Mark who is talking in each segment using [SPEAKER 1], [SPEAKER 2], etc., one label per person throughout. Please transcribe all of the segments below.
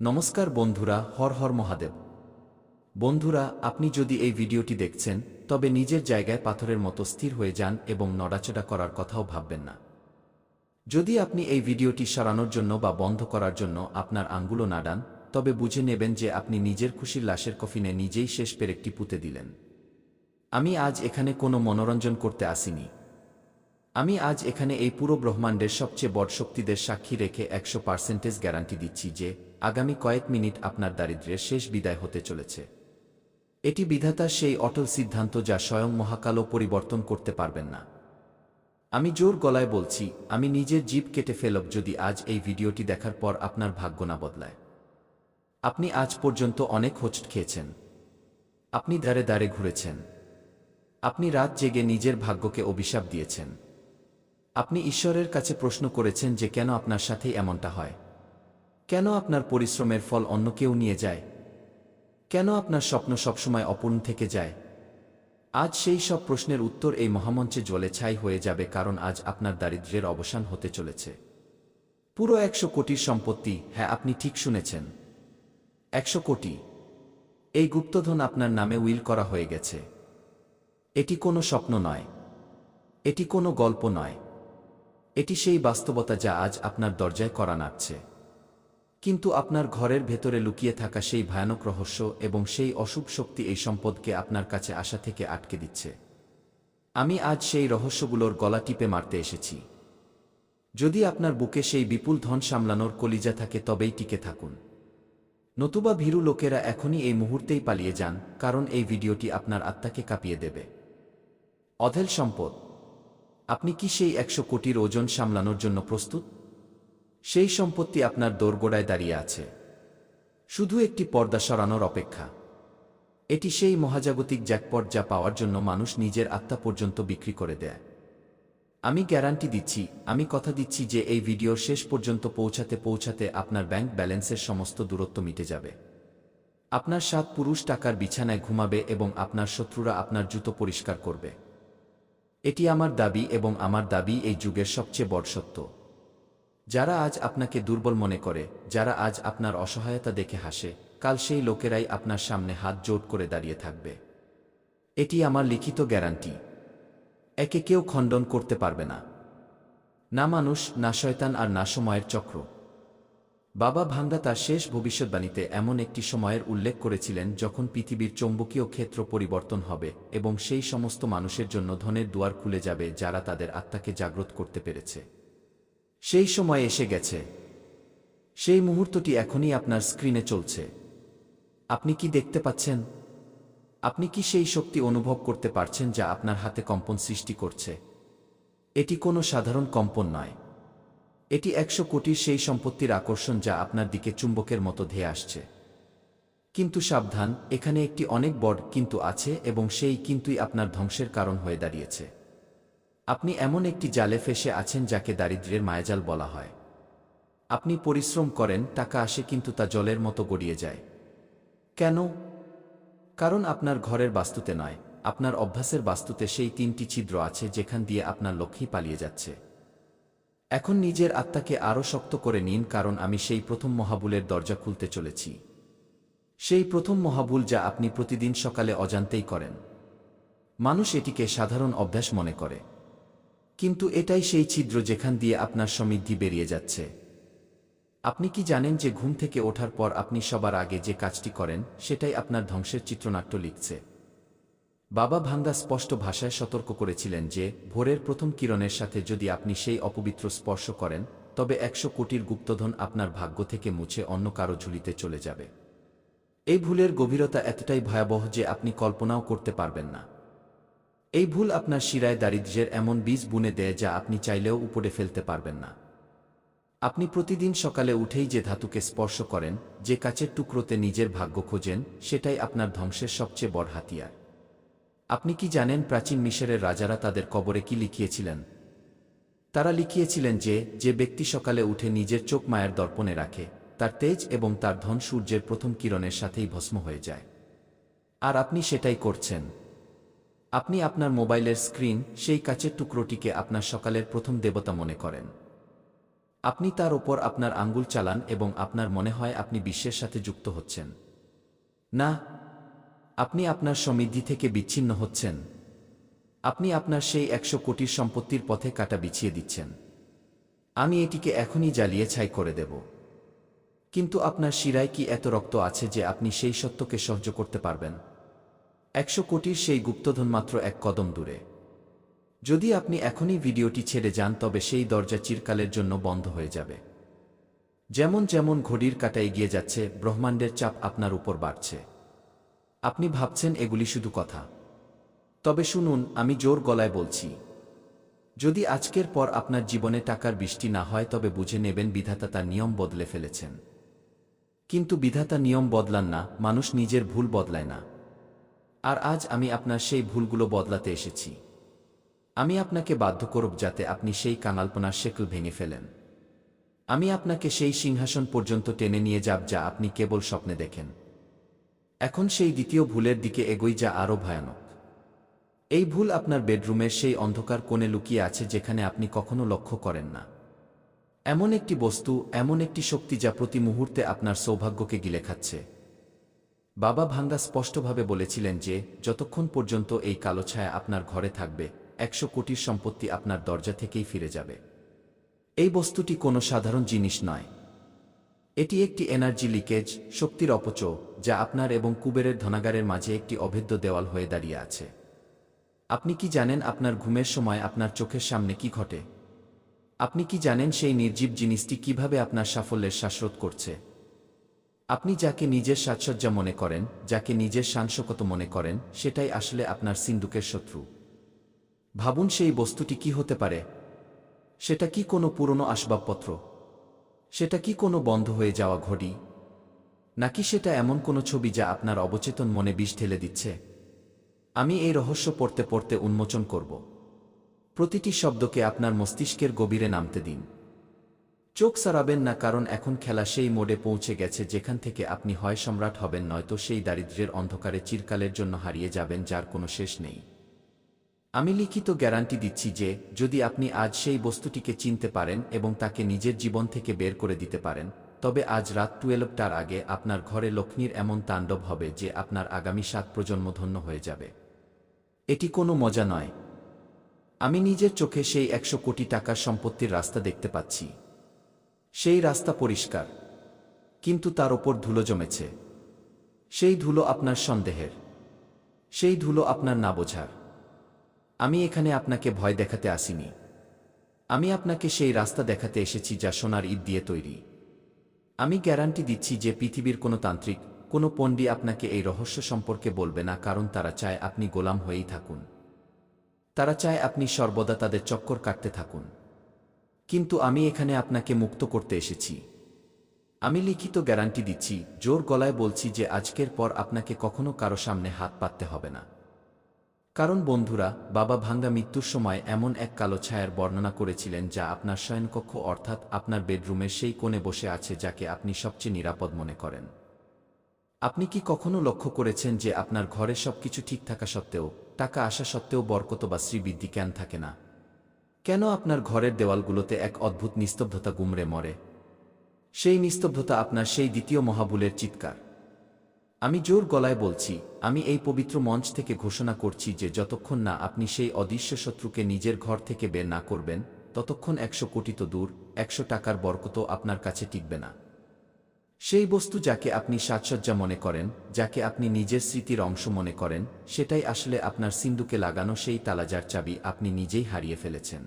[SPEAKER 1] নমস্কার বন্ধুরা, হর হর মহাদেব। বন্ধুরা, আপনি যদি এই ভিডিওটি দেখছেন তবে নিজের জায়গায় পাথরের মতো স্থির হয়ে যান এবং নড়াচড়া করার কথাও ভাববেন না। যদি আপনি এই ভিডিওটি সরানোর জন্য বা বন্ধ করার জন্য আপনার আঙ্গুলও নাড়ান, তবে বুঝে নেবেন যে আপনি নিজের খুশির লাশের কফিনে নিজেই শেষ পেরেকটি পুঁতে দিলেন। আমি আজ এখানে কোনো মনোরঞ্জন করতে আসিনি। আমি আজ এখানে এই পুরো ব্রহ্মাণ্ডের সবচেয়ে বড় শক্তিদের সাক্ষী রেখে 100% গ্যারান্টি দিচ্ছি যে আগামী কয়েক মিনিট আপনার দারিদ্র্যের শেষ বিদায় হতে চলেছে। এটি বিধাতার সেই অটল সিদ্ধান্ত যা স্বয়ং মহাকালও পরিবর্তন করতে পারবেন না। আমি জোর গলায় বলছি, আমি নিজের জিভ কেটে ফেলব যদি আজ এই ভিডিওটি দেখার পর আপনার ভাগ্য না বদলায়। আপনি আজ পর্যন্ত অনেক হোঁচট খেয়েছেন। আপনি দাঁড়ে দাঁড়ে ঘুরেছেন। আপনি রাত জেগে নিজের ভাগ্যকে অভিশাপ দিয়েছেন। আপনি ঈশ্বরের কাছে প্রশ্ন করেছেন যে কেন আপনার সাথে এমনটা হয়, কেন আপনার পরিশ্রমের ফল অন্য কেউ নিয়ে যায়, কেন আপনার স্বপ্ন সবসময় অপূর্ণ থেকে যায়। আজ সেই সব প্রশ্নের উত্তর এই মহামঞ্চে জ্বলে ছাই হয়ে যাবে, কারণ আজ আপনার দারিদ্র্যের অবসান হতে চলেছে। পুরো 100 কোটির সম্পত্তি, হ্যাঁ আপনি ঠিক শুনেছেন, 100 কোটি। এই গুপ্তধন আপনার নামে উইল করা হয়ে গেছে। এটি কোনো স্বপ্ন নয়, এটি কোনো গল্প নয়, এটি সেই বাস্তবতা যা আজ আপনার দরজায় কড়া নাড়ছে। কিন্তু আপনার ঘরের ভেতরে লুকিয়ে থাকা সেই ভয়ানক রহস্য এবং সেই অশুভ শক্তি এই সম্পদকে আপনার কাছে আসা থেকে আটকে দিচ্ছে। আমি আজ সেই রহস্যগুলোর গলা টিপে মারতে এসেছি। যদি আপনার বুকে সেই বিপুল ধন সামলানোর কলিজা থাকে তবেই টিকে থাকুন, নতুবা ভীরু লোকেরা এখনই এই মুহূর্তেই পালিয়ে যান, কারণ এই ভিডিওটি আপনার আত্মাকে কাঁপিয়ে দেবে। অঢেল সম্পদ। আপনি কি সেই 100 কোটির ওজন সামলানোর জন্য প্রস্তুত? সেই সম্পত্তি আপনার দোরগোড়ায় দাঁড়িয়ে আছে, শুধু একটি পর্দা সরানোর অপেক্ষা। এটি সেই মহাজাগতিক জ্যাকপট যা পাওয়ার জন্য মানুষ নিজের আত্মা পর্যন্ত বিক্রি করে দেয়। আমি গ্যারান্টি দিচ্ছি, আমি কথা দিচ্ছি যে এই ভিডিওর শেষ পর্যন্ত পৌঁছাতে পৌঁছাতে আপনার ব্যাংক ব্যালেন্সের সমস্ত দূরত্ব মিটে যাবে। আপনার 7 পুরুষ টাকার বিছানায় ঘুমাবে এবং আপনার শত্রুরা আপনার জুতো পরিষ্কার করবে। এটি আমার দাবি এবং আমার দাবি এই যুগের সবচেয়ে বড় সত্য। যারা আজ আপনাকে দুর্বল মনে করে, যারা আজ আপনার অসহায়তা দেখে হাসে, কাল সেই লোকেরাই আপনার সামনে হাত জোড় করে দাঁড়িয়ে থাকবে। এটি আমার লিখিত গ্যারান্টি। একে কেউ খণ্ডন করতে পারবে না, না মানুষ, না শয়তান, আর না সময়ের চক্র। বাবা ভাঙ্গা তার শেষ ভবিষ্যদ্বাণীতে এমন একটি সময়ের উল্লেখ করেছিলেন যখন পৃথিবীর চৌম্বকীয় ক্ষেত্র পরিবর্তন হবে এবং সেই সমস্ত মানুষের জন্য ধনের দুয়ার খুলে যাবে যারা তাদের আত্মাকে জাগ্রত করতে পেরেছে। সেই সময় এসে গেছে। সেই মুহূর্তটি এখনই আপনার স্ক্রিনে চলছে। আপনি কি দেখতে পাচ্ছেন? আপনি কি সেই শক্তি অনুভব করতে পারছেন যা আপনার হাতে কম্পন সৃষ্টি করছে? এটি কোনো সাধারণ কম্পন নয়, এটি 100 কোটির সেই সম্পত্তির আকর্ষণ যা আপনার দিকে চুম্বকের মতো ধেয়ে আসছে। কিন্তু সাবধান, এখানে একটি অনেক বড় কিন্তু আছে এবং সেই কিন্তুই আপনার ধ্বংসের কারণ হয়ে দাঁড়িয়েছে। আপনি এমন একটি জালে ফেঁসে আছেন যাকে দারিদ্র্যের মায়াজাল বলা হয়। আপনি পরিশ্রম করেন, টাকা আসে, কিন্তু তা জলের মতো গড়িয়ে যায়। কেন? কারণ আপনার ঘরের বাস্তুতে নয়, আপনার অভ্যাসের বাস্তুতে সেই 3টি ছিদ্র আছে যেখান দিয়ে আপনার লক্ষ্মী পালিয়ে যাচ্ছে। এখন নিজের আত্মাকে আরও শক্ত করে নিন, কারণ আমি সেই প্রথম মহাভুলের দরজা খুলতে চলেছি। সেই প্রথম মহাভুল যা আপনি প্রতিদিন সকালে অজান্তেই করেন। মানুষ এটিকে সাধারণ অভ্যাস মনে করে, কিন্তু এটাই সেই ছিদ্র যেখান দিয়ে আপনার সমৃদ্ধি বেরিয়ে যাচ্ছে। আপনি কি জানেন যে ঘুম থেকে ওঠার পর আপনি সবার আগে যে কাজটি করেন সেটাই আপনার ধ্বংসের চিত্রনাট্য লিখছে? বাবা ভাঙ্গা স্পষ্ট ভাষায় সতর্ক করেছিলেন যে ভোরের প্রথম কিরণের সাথে যদি আপনি সেই অপবিত্র স্পর্শ করেন, তবে 100 কোটির গুপ্তধন আপনার ভাগ্য থেকে মুছে অন্য কারো ঝুলিতে চলে যাবে। এই ভুলের গভীরতা এতটাই ভয়াবহ যে আপনি কল্পনাও করতে পারবেন না। এই ভুল আপনার শিরায় দারিদ্র্যের এমন বীজ বুনে দেয় যা আপনি চাইলেও উপড়ে ফেলতে পারবেন না। আপনি প্রতিদিন সকালে উঠেই যে ধাতুকে স্পর্শ করেন, যে কাচের টুকরোতে নিজের ভাগ্য খোঁজেন, সেটাই আপনার ধ্বংসের সবচেয়ে বড় হাতিয়ার। আপনি কি জানেন প্রাচীন মিশরের রাজারা তাদের কবরে কি লিখিয়েছিলেন? তারা লিখিয়েছিলেন যে যে ব্যক্তি সকালে উঠে নিজের চোখ মায়ের দর্পণে রাখে, তার তেজ এবং তার ধন সূর্যের প্রথম কিরণের সাথেই ভস্ম হয়ে যায়। আর আপনি সেটাই করছেন। আপনি আপনার মোবাইলের স্ক্রিন, সেই কাচের টুকরোটিকে আপনার সকালের প্রথম দেবতা মনে করেন। আপনি তার ওপর আপনার আঙ্গুল চালান এবং আপনার মনে হয় আপনি বিশ্বের সাথে যুক্ত হচ্ছেন। না, আপনি আপনার সমৃদ্ধি থেকে বিচ্ছিন্ন হচ্ছেন। আপনি আপনার সেই 100 কোটির সম্পত্তির পথে কাঁটা বিছিয়ে দিচ্ছেন। আমি এটিকে এখনই জ্বালিয়ে ছাই করে দেব। কিন্তু আপনার শিরায় কি এত রক্ত আছে যে আপনি সেই সত্যকে সহ্য করতে পারবেন? 100 কোটির সেই গুপ্তধন মাত্র এক কদম দূরে। যদি আপনি এখনই ভিডিওটি ছেড়ে যান তবে সেই দরজা চিরকালের জন্য বন্ধ হয়ে যাবে। যেমন যেমন ঘড়ির কাঁটা এগিয়ে যাচ্ছে, ব্রহ্মাণ্ডের চাপ আপনার উপর বাড়ছে। আপনি ভাবছেন এগুলি শুধু কথা। তবে শুনুন, আমি জোর গলায় বলছি, যদি আজকের পর আপনার জীবনে টাকার বৃষ্টি না হয় তবে বুঝে নেবেন বিধাতা তার নিয়ম বদলে ফেলেছেন। কিন্তু বিধাতা নিয়ম বদলান না, মানুষ নিজের ভুল বদলায় না। আর আজ আমি আপনার সেই ভুলগুলো বদলাতে এসেছি। আমি আপনাকে বাধ্য করব যাতে আপনি সেই কাঙালপনার শেকল ভেঙে ফেলেন। আমি আপনাকে সেই সিংহাসন পর্যন্ত টেনে নিয়ে যাব যা আপনি কেবল স্বপ্নে দেখেন। এখন সেই দ্বিতীয় ভুলের দিকে এগোই, যা আরও ভয়ানক। এই ভুল আপনার বেডরুমের সেই অন্ধকার কোণে লুকিয়ে আছে যেখানে আপনি কখনো লক্ষ্য করেন না। এমন একটি বস্তু, এমন একটি শক্তি যা প্রতি মুহূর্তে আপনার সৌভাগ্যকে গিলে খাচ্ছে। বাবা ভাঙ্গা স্পষ্টভাবে বলেছিলেন যে যতক্ষণ পর্যন্ত এই কালো ছায়া আপনার ঘরে থাকবে 100 কোটির সম্পত্তি আপনার দরজা থেকেই ফিরে যাবে। এই বস্তুটি কোনো সাধারণ জিনিস নয়। এটি একটি এনার্জি লিকেজ, শক্তির অপচয়, যা আপনার এবং কুবেরের ধনাগারের মাঝে একটি অভেদ্য দেওয়াল হয়ে দাঁড়িয়ে আছে। আপনি কি জানেন আপনার ঘুমের সময় আপনার চোখের সামনে কি ঘটে? আপনি কি জানেন সেই নির্জীব জিনিসটি কিভাবে আপনার সাফল্যের শ্বাসরোধ করছে? আপনি যাকে নিজের সাজসজ্জা মনে করেন, যাকে নিজের সাংসকত মনে করেন, সেটাই আসলে আপনার সিন্দুকের শত্রু। ভাবুন, সেই বস্তুটি কি হতে পারে? সেটা কি কোনো পুরনো আসবাবপত্র? সেটা কি কোনো বন্ধ হয়ে যাওয়া ঘড়ি? নাকি সেটা এমন কোনো ছবি যা আপনার অবচেতন মনে বিষ ঢেলে দিচ্ছে? আমি এই রহস্য পড়তে পড়তে উন্মোচন করব। প্রতিটি শব্দকে আপনার মস্তিষ্কের গভীরে নামতে দিন। চোখ সারাবেন না, কারণ এখন খেলা সেই মোড়ে পৌঁছে গেছে যেখান থেকে আপনি হয় সম্রাট হবেন, নয়তো সেই দারিদ্র্যের অন্ধকারে চিরকালের জন্য হারিয়ে যাবেন যার কোনো শেষ নেই। আমি লিখিত গ্যারান্টি দিচ্ছি যে যদি আপনি আজ সেই বস্তুটিকে চিনতে পারেন এবং তাকে নিজের জীবন থেকে বের করে দিতে পারেন, তবে আজ রাত 12টার আগে আপনার ঘরে লক্ষ্মীর এমন তাণ্ডব হবে যে আপনার আগামী 7 প্রজন্ম ধন্য হয়ে যাবে। এটি কোনো মজা নয়। আমি নিজের চোখে সেই 100 কোটি টাকার সম্পত্তির রাস্তা দেখতে পাচ্ছি। সেই রাস্তা পরিষ্কার, কিন্তু তার ওপর ধুলো জমেছে। সেই ধুলো আপনার সন্দেহের, সেই ধুলো আপনার না বোঝার। আমি এখানে আপনাকে ভয় দেখাতে আসিনি। আমি আপনাকে সেই রাস্তা দেখাতে এসেছি যা সোনার ইট দিয়ে তৈরি। আমি গ্যারান্টি দিচ্ছি যে পৃথিবীর কোনো তান্ত্রিক, কোনো পণ্ডিত আপনাকে এই রহস্য সম্পর্কে বলবে না, কারণ তারা চায় আপনি গোলাম হয়েই থাকুন। তারা চায় আপনি সর্বদা তাদের চক্কর কাটতে থাকুন। কিন্তু আমি এখানে আপনাকে মুক্ত করতে এসেছি। আমি লিখিত গ্যারান্টি দিচ্ছি, জোর গলায় বলছি যে আজকের পর আপনাকে কখনো কারো সামনে হাত পাততে হবে না। কারণ বন্ধুরা, বাবা ভাঙ্গা মৃত্যুর সময় এমন এক কালো ছায়ার বর্ণনা করেছিলেন যা আপনার শয়নকক্ষ অর্থাৎ আপনার বেডরুমের সেই কোণে বসে আছে যাকে আপনি সবচেয়ে নিরাপদ মনে করেন। আপনি কি কখনো লক্ষ্য করেছেন যে আপনার ঘরে সবকিছু ঠিক থাকা সত্ত্বেও, টাকা আসা সত্ত্বেও বরকত বা শ্রীবৃদ্ধি কেন থাকে না? কেন আপনার ঘরের দেওয়ালগুলোতে এক অদ্ভুত নিস্তব্ধতা গুমড়ে মরে? সেই নিস্তব্ধতা আপনার সেই দ্বিতীয় মহাভুলের চিৎকার। আমি জোর গলায় বলছি, আমি এই পবিত্র মঞ্চ থেকে ঘোষণা করছি যে যতক্ষণ না আপনি সেই অদৃশ্য শত্রুকে নিজের ঘর থেকে বের না করবেন, ততক্ষণ 100 কোটি তো দূর, 100 টাকার বরকতও আপনার কাছে টিকবে না। সেই বস্তু যাকে আপনি সাজসজ্জা মনে করেন, যাকে আপনি নিজের স্মৃতির অংশ মনে করেন, সেটাই আসলে আপনার সিন্দুকে লাগানো সেই তালা যার চাবি আপনি নিজেই হারিয়ে ফেলেছেন।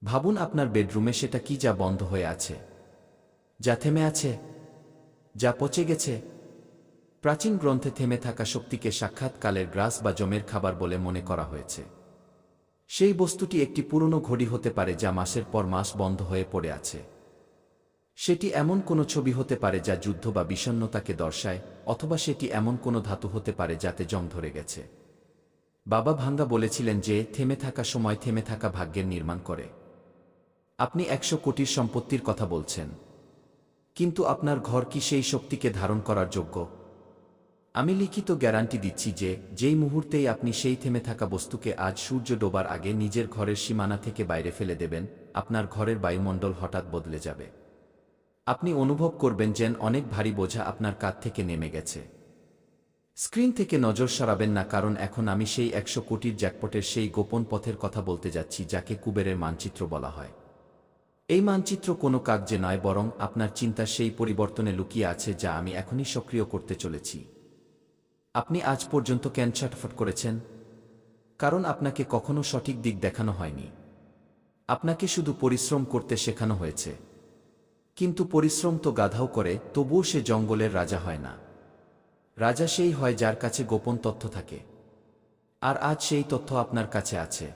[SPEAKER 1] ভাবুন আপনার বেডরুমে সেটা কি যা বন্ধ হয়ে আছে, যা থেমে আছে, যা পচে গেছে। প্রাচীন গ্রন্থে থেমে থাকা শক্তিকে সাক্ষাৎ কালের গ্রাস বা জমের খাবার বলে মনে করা হয়েছে। সেই বস্তুটি একটি পুরনো ঘড়ি হতে পারে যা মাসের পর মাস বন্ধ হয়ে পড়ে আছে। সেটি এমন কোনো ছবি হতে পারে যা যুদ্ধ বা বিষণ্ণতাকে দর্শায়, অথবা সেটি এমন কোনো ধাতু হতে পারে যাতে জং ধরে গেছে। বাবা ভাঙ্গা বলেছিলেন যে থেমে থাকা সময় থেমে থাকা ভাগ্যের নির্মাণ করে। আপনি 100 কোটির সম্পত্তির কথা বলছেন, কিন্তু আপনার ঘর কি সেই শক্তিকে ধারণ করার যোগ্য? আমি লিখিত গ্যারান্টি দিচ্ছি যে যেই মুহূর্তেই আপনি সেই থেমে থাকা বস্তুকে আজ সূর্য ডোবার আগে নিজের ঘরের সীমানা থেকে বাইরে ফেলে দেবেন, আপনার ঘরের বায়ুমণ্ডল হঠাৎ বদলে যাবে। আপনি অনুভব করবেন যেন অনেক ভারী বোঝা আপনার কাঁধ থেকে নেমে গেছে। স্ক্রিন থেকে নজর সরাবেন না, কারণ এখন আমি সেই 100 কোটির জ্যাকপটের সেই গোপন পথের কথা বলতে যাচ্ছি যাকে কুবেরের মানচিত্র বলা হয়। এই মানচিত্র কোনো কাগজে নয়, বরং আপনার চিন্তার সেই পরিবর্তনে লুকিয়ে আছে যা আমি এখনই সক্রিয় করতে চলেছি। আপনি আজ পর্যন্ত কেন ছটফট করেছেন? কারণ আপনাকে কখনো সঠিক দিক দেখানো হয়নি। আপনাকে শুধু পরিশ্রম করতে শেখানো হয়েছে। কিন্তু পরিশ্রম তো গাধাও করে, তবুও সে জঙ্গলের রাজা হয় না। রাজা সেই হয় যার কাছে গোপন তথ্য থাকে। আর আজ সেই তথ্য আপনার কাছে আছে।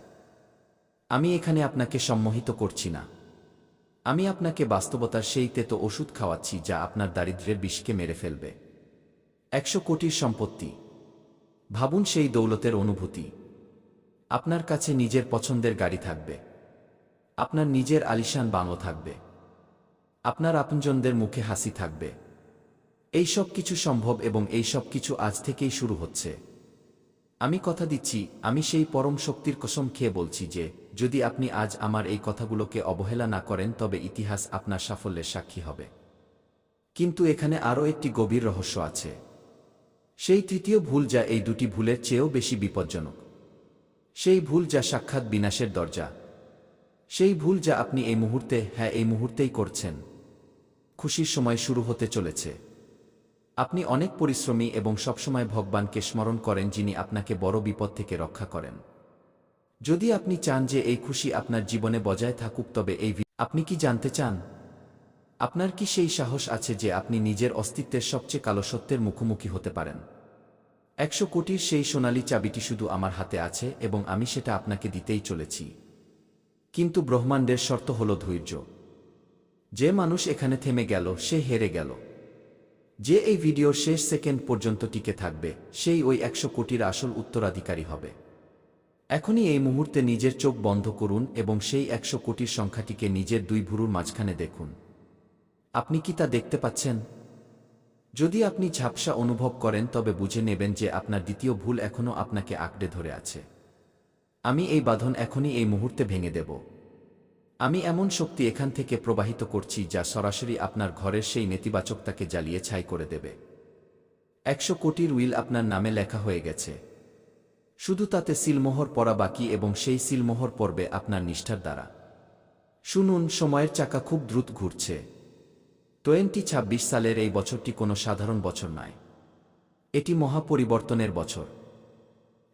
[SPEAKER 1] আমি এখানে আপনাকে সম্মোহিত করছি না। আমি আপনাকে বাস্তবতার সেই তেতো ওষুধ খাওয়াচ্ছি যা আপনার দারিদ্র্যের বিষকে মেরে ফেলবে। 100 কোটির সম্পত্তি। ভাবুন সেই দৌলতের অনুভূতি। আপনার কাছে নিজের পছন্দের গাড়ি থাকবে। আপনার নিজের আলিশান বাংলো থাকবে। আপনার আপনজনদের মুখে হাসি থাকবে। এই সব কিছু সম্ভব, এবং এই সব কিছু আজ থেকেই শুরু হচ্ছে। আমি কথা দিচ্ছি, আমি সেই পরম শক্তির কসম খেয়ে বলছি যে যদি আপনি আজ আমার এই কথাগুলোকে অবহেলা না করেন তবে ইতিহাস আপনার সাফল্যের সাক্ষী হবে। কিন্তু এখানে আরও একটি গভীর রহস্য আছে। সেই তৃতীয় ভুল যা এই দুটি ভুলের চেয়েও বেশি বিপজ্জনক। সেই ভুল যা সাক্ষাৎ বিনাশের দরজা। সেই ভুল যা আপনি এই মুহূর্তে, হ্যাঁ এই মুহূর্তেই করছেন। খুশির সময় শুরু হতে চলেছে। আপনি অনেক পরিশ্রমী এবং সবসময় ভগবানকে স্মরণ করেন যিনি আপনাকে বড় বিপদ থেকে রক্ষা করেন। যদি আপনি চান যে এই খুশি আপনার জীবনে বজায় থাকুক তবে আপনি কি জানতে চান? আপনার কি সেই সাহস আছে যে আপনি নিজের অস্তিত্বের সবচেয়ে কালো সত্যের মুখোমুখি হতে পারেন? 100 কোটির সেই সোনালী চাবিটি শুধু আমার হাতে আছে এবং আমি সেটা আপনাকে দিতেই চলেছি। কিন্তু ব্রহ্মাণ্ডের শর্ত হল ধৈর্য। যে মানুষ এখানে থেমে গেল সে হেরে গেল। যে এই ভিডিওর শেষ সেকেন্ড পর্যন্ত টিকে থাকবে সেই ওই 100 কোটির আসল উত্তরাধিকারী হবে। এখনই এই মুহূর্তে নিজের চোখ বন্ধ করুন এবং সেই 100 কোটির সংখ্যাটিকে নিজের দুই ভুরুর মাঝখানে দেখুন। আপনি কি তা দেখতে পাচ্ছেন? যদি আপনি ঝাপসা অনুভব করেন তবে বুঝে নেবেন যে আপনার দ্বিতীয় ভুল এখনও আপনাকে আঁকড়ে ধরে আছে। আমি এই বাঁধন এখনই এই মুহূর্তে ভেঙে দেব। আমি এমন শক্তি এখান থেকে প্রবাহিত করছি যা সরাসরি আপনার ঘরের সেই নেতিবাচকতাকে জ্বালিয়ে ছাই করে দেবে। 100 কোটির উইল আপনার নামে লেখা হয়ে গেছে। শুধু তাতে সিলমোহর পরা বাকি, এবং সেই সিলমোহর পড়বে আপনার নিষ্ঠার দ্বারা। শুনুন, সময়ের চাকা খুব দ্রুত ঘুরছে। 2026 সালের এই বছরটি কোনো সাধারণ বছর নয়। এটি মহাপরিবর্তনের বছর।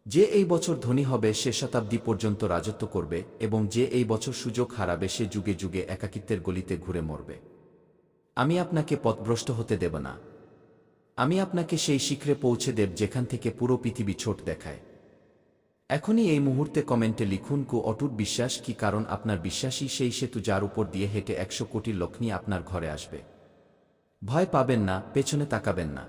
[SPEAKER 1] যে এই বছর ধনী হবে সে শতাব্দী পর্যন্ত রাজত্ব করবে, এবং যে এই বছর সুযোগ হারাবে সে যুগে যুগে একাকিত্বের গলিতে ঘুরে মরবে। আমি আপনাকে পথভ্রষ্ট হতে দেব না। আমি আপনাকে সেই শিখরে পৌঁছে দেব যেখান থেকে পুরো পৃথিবী ছোট দেখায়। এখনই এই মুহূর্তে কমেন্টে লিখুন অটুট বিশ্বাস কি, কারণ আপনার বিশ্বাসই সেই সেতু যার উপর দিয়ে হেঁটে 100 কোটির লক্ষ্মী আপনার ঘরে আসবে। ভয় পাবেন না, পেছনে তাকাবেন না।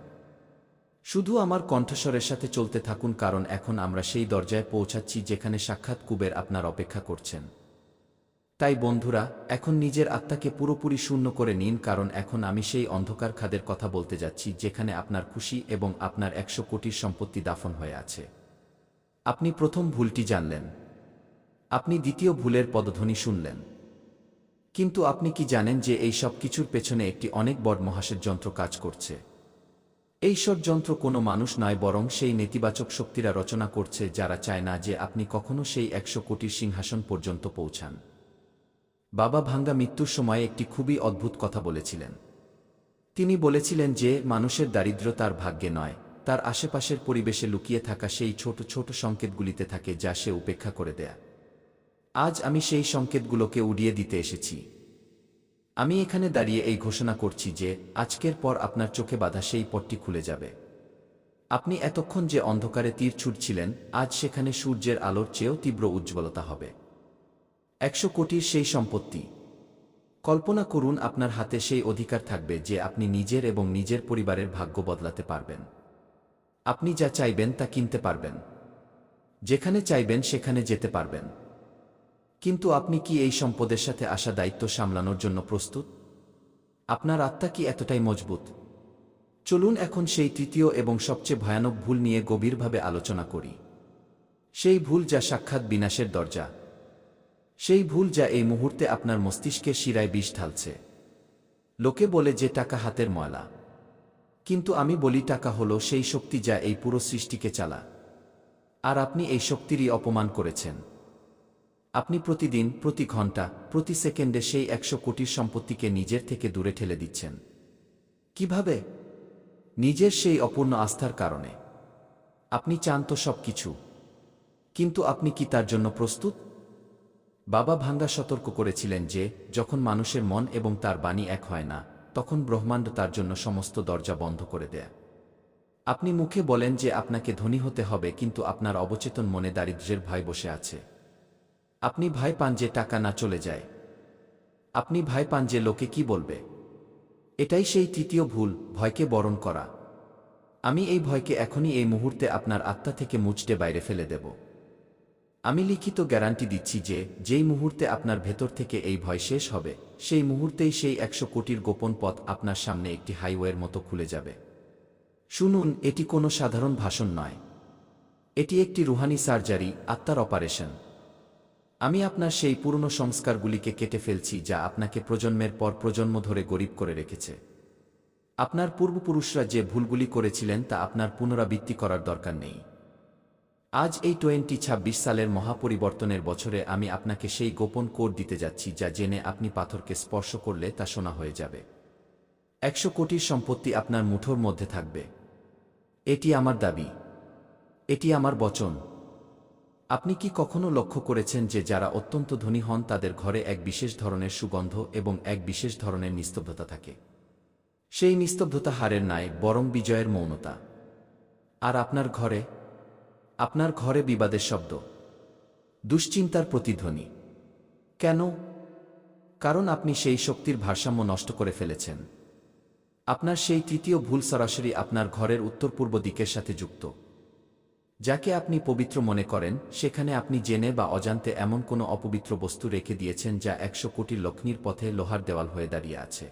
[SPEAKER 1] শুধু আমার কণ্ঠস্বরের সাথে চলতে থাকুন, কারণ এখন আমরা সেই দরজায় পৌঁছাচ্ছি যেখানে সাক্ষাৎ কুবের আপনার অপেক্ষা করছেন। তাই বন্ধুরা, এখন নিজের আত্মাকে পুরোপুরি শূন্য করে নিন, কারণ এখন আমি সেই অন্ধকার খাদের কথা বলতে যাচ্ছি যেখানে আপনার খুশি এবং আপনার 100 কোটির সম্পত্তি দাফন হয়ে আছে। আপনি প্রথম ভুলটি জানলেন। আপনি দ্বিতীয় ভুলের পদধ্বনি শুনলেন। কিন্তু আপনি কি জানেন যে এই সব কিছুর পেছনে একটি অনেক বড় মহাশের যন্ত্র কাজ করছে? এই ষড়যন্ত্র কোনো মানুষ নয়, বরং সেই নেতিবাচক শক্তিরা রচনা করছে যারা চায় না যে আপনি কখনো সেই 100 কোটির সিংহাসন পর্যন্ত পৌঁছান। বাবা ভাঙ্গা মৃত্যুর সময় একটি খুবই অদ্ভুত কথা বলেছিলেন। তিনি বলেছিলেন যে মানুষের দারিদ্র্য তার ভাগ্যে নয়, তার আশেপাশের পরিবেশে লুকিয়ে থাকা সেই ছোট ছোট সংকেতগুলিতে থাকে যা সে উপেক্ষা করে দেয়। আজ আমি সেই সংকেতগুলোকে উড়িয়ে দিতে এসেছি। আমি এখানে দাঁড়িয়ে এই ঘোষণা করছি যে আজকের পর আপনার চোখে বাঁধা সেই পথটি খুলে যাবে। আপনি এতক্ষণ যে অন্ধকারে তীর ছুটছিলেন, আজ সেখানে সূর্যের আলোর চেয়েও তীব্র উজ্জ্বলতা হবে। 100 কোটির সেই সম্পত্তি। কল্পনা করুন আপনার হাতে সেই অধিকার থাকবে যে আপনি নিজের এবং নিজের পরিবারের ভাগ্য বদলাতে পারবেন। আপনি যা চাইবেন তা কিনতে পারবেন। যেখানে চাইবেন সেখানে যেতে পারবেন। কিন্তু আপনি কি এই সম্পদের সাথে আসা দায়িত্ব সামলানোর জন্য প্রস্তুত? আপনার আত্মা কি এতটাই মজবুত? চলুন এখন সেই তৃতীয় এবং সবচেয়ে ভয়ানক ভুল নিয়ে গভীরভাবে আলোচনা করি। সেই ভুল যা সাক্ষাৎ বিনাশের দরজা। সেই ভুল যা এই মুহূর্তে আপনার মস্তিষ্কের শিরায় বিষ ঢালছে। লোকে বলে যে টাকা হাতের ময়লা, কিন্তু আমি বলি টাকা হলো সেই শক্তি যা এই পুরো সৃষ্টিকে চালা। আর আপনি এই শক্তিরই অপমান করেছেন। আপনি প্রতিদিন, প্রতি ঘন্টা, প্রতি সেকেন্ডে সেই 100 কোটির সম্পত্তিকে নিজের থেকে দূরে ঠেলে দিচ্ছেন। কিভাবে? নিজের সেই অপূর্ণ আস্থার কারণে। আপনি চান তো সব কিছু, কিন্তু আপনি কি তার জন্য প্রস্তুত? বাবা ভাঙ্গা সতর্ক করেছিলেন যে যখন মানুষের মন এবং তার বাণী এক হয় না, তখন ব্রহ্মাণ্ড তার জন্য সমস্ত দরজা বন্ধ করে দেয়। আপনি মুখে বলেন যে আপনাকে ধনী হতে হবে, কিন্তু আপনার অবচেতন মনে দারিদ্র্যের ভয় বসে আছে। আপনি ভয় পান যে টাকা না চলে যায়। আপনি ভয় পান যে লোকে কি বলবে। এটাই সেই তৃতীয় ভুল, ভয়কে বরণ করা। আমি এই ভয়কে এখনই এই মুহূর্তে আপনার আত্মা থেকে মুচড়ে বাইরে ফেলে দেব। আমি লিখিত গ্যারান্টি দিচ্ছি যে যেই মুহূর্তে আপনার ভেতর থেকে এই ভয় শেষ হবে, সেই মুহূর্তেই সেই 100 কোটির গোপন পথ আপনার সামনে একটি হাইওয়ের মতো খুলে যাবে। শুনুন, এটি কোনো সাধারণ ভাষণ নয়। এটি একটি রুহানি সার্জারি, আত্মার অপারেশন। আমি আপনার সেই পুরনো সংস্কারগুলিকে কেটে ফেলছি যা আপনাকে প্রজন্মের পর প্রজন্ম ধরে গরিব করে রেখেছে। আপনার পূর্বপুরুষরা যে ভুলগুলি করেছিলেন তা আপনার পুনরাবৃত্তি করার দরকার নেই। আজ এই 2026 সালের মহাপরিবর্তনের বছরে আমি আপনাকে সেই গোপন কোড দিতে যাচ্ছি যা জেনে আপনি পাথরকে স্পর্শ করলে তা সোনা হয়ে যাবে। 100 কোটির সম্পত্তি আপনার মুঠোর মধ্যে থাকবে। এটি আমার দাবি, এটি আমার বচন। আপনি কি কখনো লক্ষ্য করেছেন যে যারা অত্যন্ত ধনী হন তাদের ঘরে এক বিশেষ ধরনের সুগন্ধ এবং এক বিশেষ ধরনের নিস্তব্ধতা থাকে? সেই নিস্তব্ধতা হারের নয়, বরং বিজয়ের মৌনতা। আর আপনার ঘরে বিবাদের শব্দ, দুশ্চিন্তার প্রতিধ্বনি। কেন? কারণ আপনি সেই শক্তির ভারসাম্য নষ্ট করে ফেলেছেন। আপনার সেই তৃতীয় ভুল সরাসরি আপনার ঘরের উত্তর পূর্ব দিকের সাথে যুক্ত। যাকে আপনি পবিত্র মনে করেন, সেখানে আপনি জেনে বা অজান্তে এমন কোনো অপবিত্র বস্তু রেখে দিয়েছেন যা 100 কোটির লক্ষ্মীর পথে লোহার দেওয়াল হয়ে দাঁড়িয়ে আছে।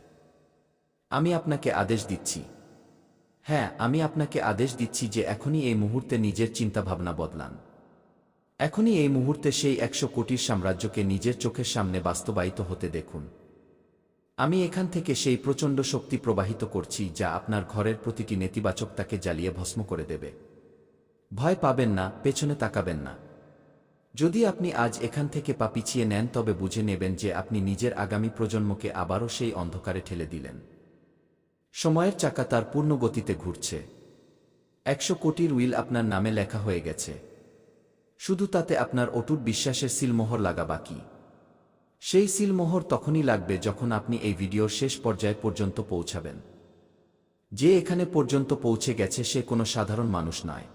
[SPEAKER 1] আমি আপনাকে আদেশ দিচ্ছি, হ্যাঁ, আমি আপনাকে আদেশ দিচ্ছি যে এখনই এই মুহূর্তে নিজের চিন্তাভাবনা বদলান। এখনই এই মুহূর্তে সেই 100 কোটির সাম্রাজ্যকে নিজের চোখের সামনে বাস্তবায়িত হতে দেখুন। আমি এখান থেকে সেই প্রচণ্ড শক্তি প্রবাহিত করছি যা আপনার ঘরের প্রতিটি নেতিবাচকতাকে জ্বালিয়ে ভস্ম করে দেবে। ভয় পাবেন না, পেছনে তাকাবেন না। যদি আপনি আজ এখান থেকে পা পিছিয়ে নেন, তবে বুঝে নেবেন যে আপনি নিজের আগামী প্রজন্মকে আবারও সেই অন্ধকারে ঠেলে দিলেন। সময়ের চাকা তার পূর্ণ গতিতে ঘুরছে। 100 কোটির উইল আপনার নামে লেখা হয়ে গেছে। শুধু তাতে আপনার অটুট বিশ্বাসের সিলমোহর লাগা বাকি। সেই সিলমোহর তখনই লাগবে যখন আপনি এই ভিডিওর শেষ পর্যায় পর্যন্ত পৌঁছাবেন। যে এখানে পর্যন্ত পৌঁছে গেছে সে কোনো সাধারণ মানুষ নয়।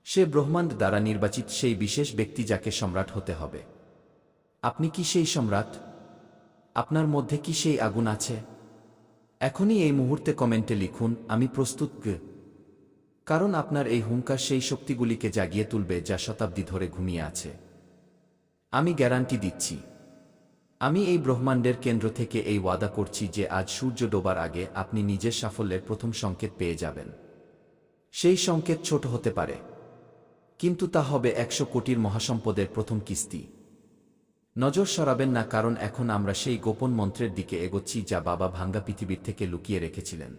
[SPEAKER 1] সে ব্রহ্মাণ্ড দ্বারা নির্বাচিত সেই বিশেষ ব্যক্তি যাকে সম্রাট হতে হবে। আপনি কি সেই সম্রাট? আপনার মধ্যে কি সেই আগুন আছে? এখনই এই মুহূর্তে কমেন্টে লিখুন, আমি প্রস্তুত। কারণ আপনার এই হুঙ্কার সেই শক্তিগুলিকে জাগিয়ে তুলবে যা শতাব্দী ধরে ঘুমিয়ে আছে। আমি গ্যারান্টি দিচ্ছি, আমি এই ব্রহ্মাণ্ডের কেন্দ্র থেকে এই ওয়াদা করছি যে আজ সূর্য ডোবার আগে আপনি নিজের সাফল্যের প্রথম সংকেত পেয়ে যাবেন। সেই সংকেত ছোট হতে পারে, কিন্তু তা হবে 100 কোটির মহাসম্পদের প্রথম কিস্তি। নজর সরাবেন না, কারণ এখন আমরা সেই গোপন মন্ত্রের দিকে এগোচ্ছি যা বাবা ভাঙ্গা পৃথিবীর থেকে লুকিয়ে রেখেছিলেন।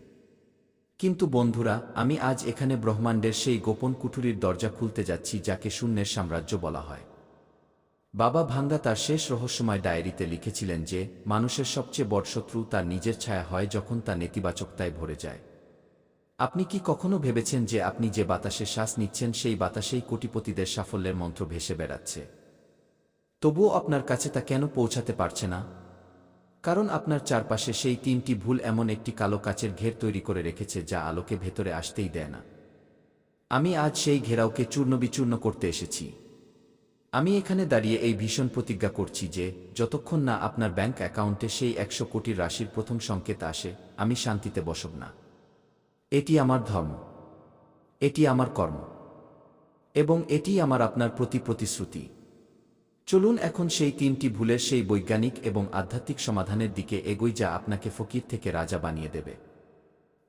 [SPEAKER 1] কিন্তু বন্ধুরা, আমি আজ এখানে ব্রহ্মাণ্ডের সেই গোপন কুঠুরির দরজা খুলতে যাচ্ছি যাকে শূন্যের সাম্রাজ্য বলা হয়। বাবা ভাঙ্গা তার শেষ রহস্যময় ডায়েরিতে লিখেছিলেন যে মানুষের সবচেয়ে বড় শত্রু তার নিজের ছায়া হয় যখন তা নেতিবাচকতায় ভরে যায়। আপনি কি কখনো ভেবেছেন যে আপনি যে বাতাসে শ্বাস নিচ্ছেন সেই বাতাসেই কোটিপতিদের সাফল্যের মন্ত্র ভেসে বেড়াচ্ছে? তবুও আপনার কাছে তা কেন পৌঁছাতে পারছে না? কারণ আপনার চারপাশে সেই 3টি ভুল এমন একটি কালো কাচের ঘের তৈরি করে রেখেছে যা আলোকে ভেতরে আসতেই দেয় না। আমি আজ সেই ঘেরাওকে চূর্ণবিচূর্ণ করতে এসেছি। আমি এখানে দাঁড়িয়ে এই ভীষণ প্রতিজ্ঞা করছি যে যতক্ষণ না আপনার ব্যাংক অ্যাকাউন্টে সেই 100 কোটির রাশির প্রথম সংকেত আসে, আমি শান্তিতে বসব না। এটি আমার ধর্ম, এটি আমার কর্ম, এবং এটি আমার আপনার প্রতি প্রতিশ্রুতি। চলুন এখন সেই 3টি ভুলের সেই বৈজ্ঞানিক এবং আধ্যাত্মিক সমাধানের দিকে এগোই যা আপনাকে ফকির থেকে রাজা বানিয়ে দেবে।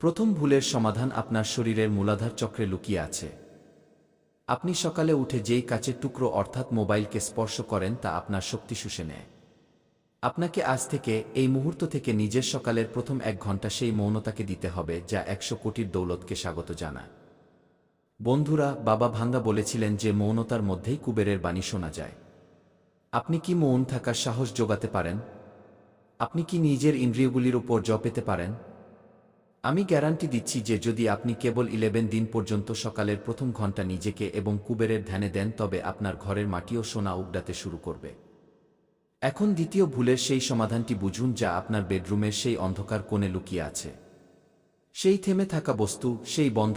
[SPEAKER 1] প্রথম ভুলের সমাধান আপনার শরীরের মূলাধার চক্রে লুকিয়ে আছে। আপনি সকালে উঠে যেই কাচের টুকরো অর্থাৎ মোবাইলকে স্পর্শ করেন তা আপনার শক্তি শুষে নেয়। আপনাকে আজ থেকে এই মুহূর্ত থেকে নিজের সকালের প্রথম 1 ঘন্টা সেই মৌনতাকে দিতে হবে যা 100 কোটির দৌলতকে স্বাগত জানায়। বন্ধুরা, বাবা ভাঙ্গা বলেছিলেন যে মৌনতার মধ্যেই কুবেরের বাণী শোনা যায়। আপনি কি মৌন থাকার সাহস জোগাতে পারেন? আপনি কি নিজের ইন্দ্রিয়গুলির উপর জয় পেতে পারেন? আমি গ্যারান্টি দিচ্ছি যে যদি আপনি কেবল 11 দিন পর্যন্ত সকালের প্রথম ঘন্টা নিজেকে এবং কুবেরের ধ্যানে দেন তবে আপনার ঘরের মাটিও সোনা উগড়াতে শুরু করবে। এখন দ্বিতীয় ভুলের সেই সমাধানটি বুঝুন যা আপনার বেডরুমের সেই অন্ধকার কোণে লুকিয়ে আছে। সেই থেমে থাকা বস্তু, সেই বন্ধ